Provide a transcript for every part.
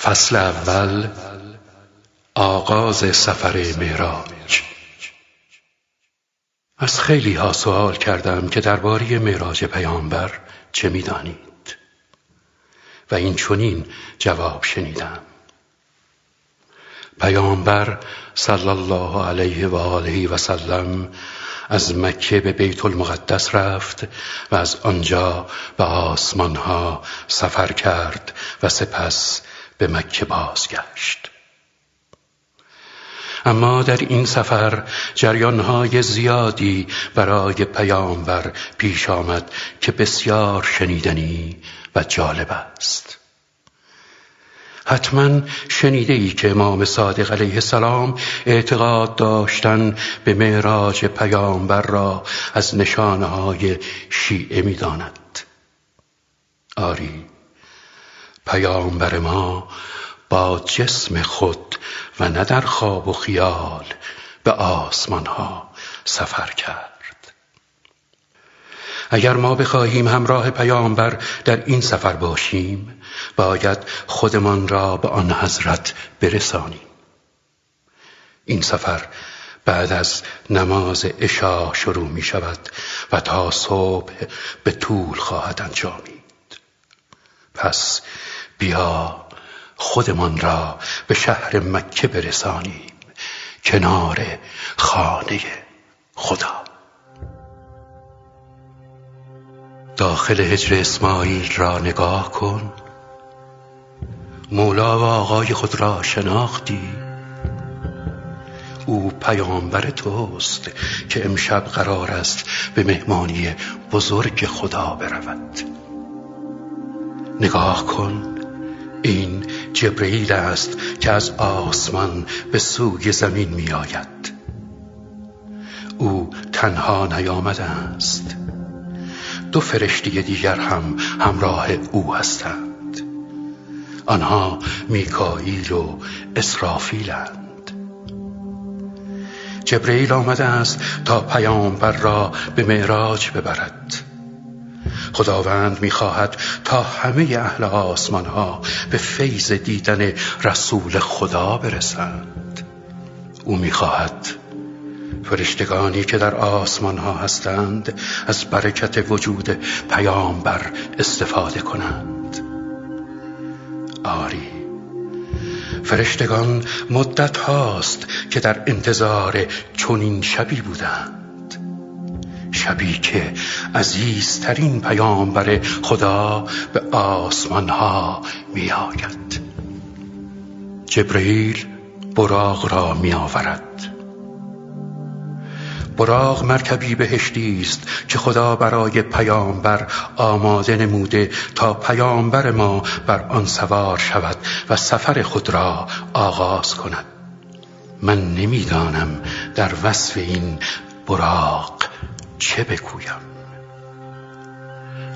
فصل اول، آغاز سفر معراج. از خیلی ها سوال کردم که درباره معراج پیامبر چه می‌دانید و این چنین جواب شنیدم: پیامبر صلی الله علیه و آله و سلم از مکه به بیت المقدس رفت و از آنجا به آسمان ها سفر کرد و سپس به مکه بازگشت. اما در این سفر جریان‌های زیادی برای پیامبر پیش آمد که بسیار شنیدنی و جالب است. حتما شنیده ای که امام صادق علیه السلام اعتقاد داشتن به معراج پیامبر را از نشانه‌های شیعه می‌داند. آری، پیامبر ما با جسم خود و نه در خواب و خیال به آسمان‌ها سفر کرد. اگر ما بخواهیم همراه پیامبر در این سفر باشیم، باید خودمان را به آن حضرت برسانیم. این سفر بعد از نماز عشا شروع می شود و تا صبح به طول خواهد انجامید. پس بیا خودمان را به شهر مکه برسانیم، کنار خانه خدا. داخل حجر اسماعیل را نگاه کن. مولا و آقای خود را شناختی؟ او پیامبر توست که امشب قرار است به مهمانی بزرگ خدا برود. نگاه کن، این جبرئیل است که از آسمان به سوی زمین می آید. او تنها نیامده است، دو فرشته دیگر هم همراه او هستند. آنها میکائیل و اسرافیلند. جبرئیل آمده است تا پیامبر را به معراج ببرد. خداوند می‌خواهد تا همه اهل آسمان ها به فیض دیدن رسول خدا برسند. او می‌خواهد فرشتگانی که در آسمان ها هستند از برکت وجود پیامبر استفاده کنند. آری، فرشتگان مدت هاست که در انتظار چنین شبی بودند، شبی که عزیزترین پیامبر خدا به آسمان ها می آید. جبرئیل براق را می آورد. براق مرکبی بهشتی است که خدا برای پیامبر آماده نموده تا پیامبر ما بر آن سوار شود و سفر خود را آغاز کند. من نمیدانم در وصف این براق چه بگویم،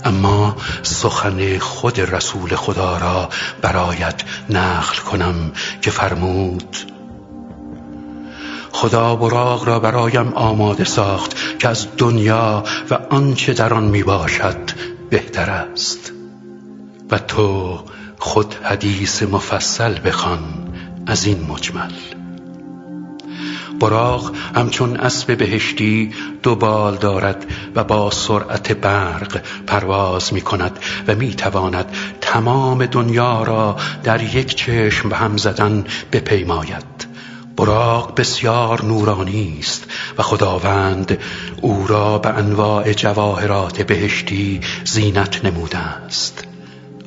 اما سخن خود رسول خدا را برایت نقل کنم که فرمود: خدا براق را برایم آماده ساخت که از دنیا و آنچه در آن می باشد بهتر است. و تو خود حدیث مفصل بخوان از این مجمل. براق همچون اسب بهشتی دو بال دارد و با سرعت برق پرواز می کند و می تواند تمام دنیا را در یک چشم به هم زدن بپیماید. براق بسیار نورانی است و خداوند او را به انواع جواهرات بهشتی زینت نموده است.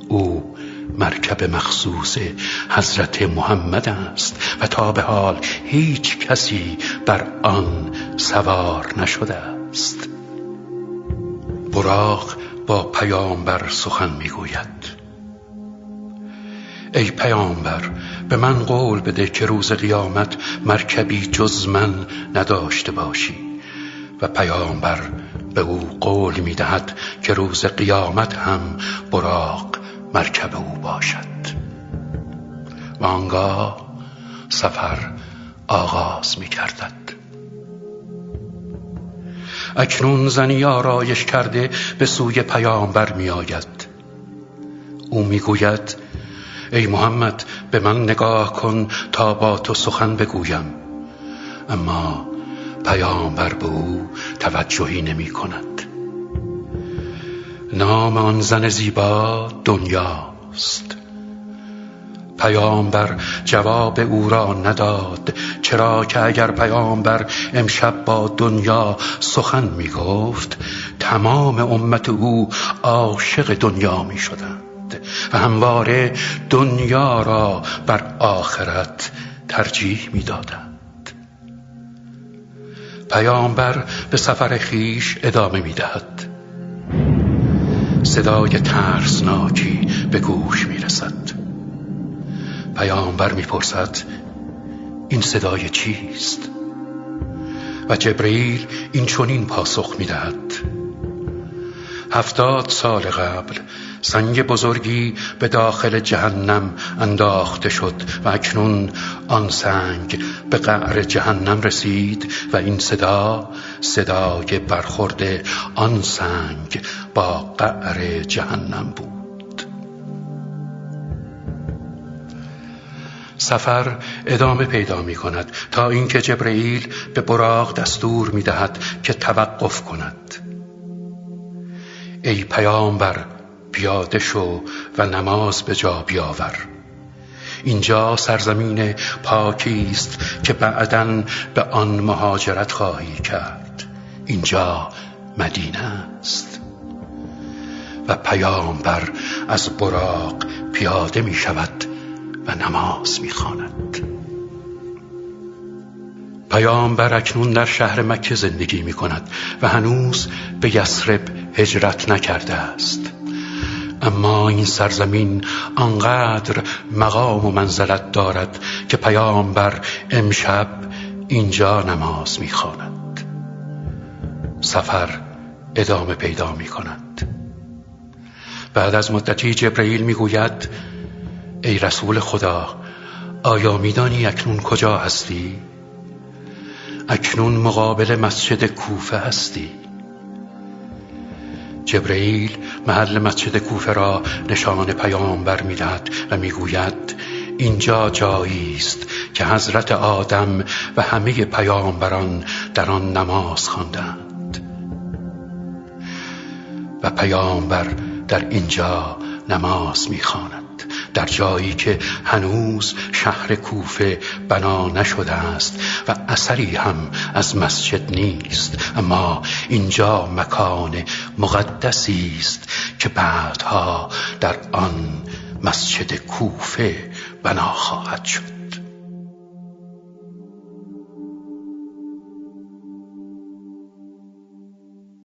او مرکب مخصوص حضرت محمد است و تا به حال هیچ کسی بر آن سوار نشده است. براق با پیامبر سخن میگوید: ای پیامبر، به من قول بده که روز قیامت مرکبی جز من نداشته باشی. و پیامبر به او قول میدهد که روز قیامت هم براق مرکب او باشد. و آنگاه سفر آغاز می‌گردد. اکنون زنی آرایش کرده به سوی پیامبر می‌آید. او می‌گوید: ای محمد به من نگاه کن تا با تو سخن بگویم. اما پیامبر به او توجهی نمی کند. نام آن زن زیبا دنیاست. پیامبر جواب او را نداد، چرا که اگر پیامبر امشب با دنیا سخن می گفت تمام امت او عاشق دنیا می شدند و همواره دنیا را بر آخرت ترجیح می دادند. پیامبر به سفر خیش ادامه می دهد. صدای ترسناکی به گوش می رسد. پیامبر می پرسد این صدای چیست؟ و جبرئیل این چنین پاسخ می دهد 70 سال قبل سنگ بزرگی به داخل جهنم انداخته شد و اکنون آن سنگ به قعر جهنم رسید و این صدای برخورد آن سنگ با قعر جهنم بود. سفر ادامه پیدا می کند تا اینکه جبرئیل به براق دستور می دهد که توقف کند. ای پیامبر پیاده شو و نماز به جا بیاور. اینجا سرزمین پاکی است که بعداً به آن مهاجرت خواهی کرد. اینجا مدینه است. و پیامبر از براق پیاده می شود و نماز می خواند. پیامبر اکنون در شهر مکه زندگی می کند و هنوز به یثرب هجرت نکرده است. اما این سرزمین آنقدر مقام و منزلت دارد که پیامبر امشب اینجا نماز می خواند. سفر ادامه پیدا می کند. بعد از مدتی جبرئیل می گوید ای رسول خدا، آیا می دانی اکنون کجا هستی؟ اکنون مقابل مسجد کوفه هستی. جبرئیل محل مسجد کوفه را نشان پیامبر می دهد و می گوید اینجا جایی است که حضرت آدم و همه پیامبران در آن نماز خواندند. و پیامبر در اینجا نماز می خواند، در جایی که هنوز شهر کوفه بنا نشده است و اثری هم از مسجد نیست. اما اینجا مکان مقدسی است که بعدها در آن مسجد کوفه بنا خواهد شد.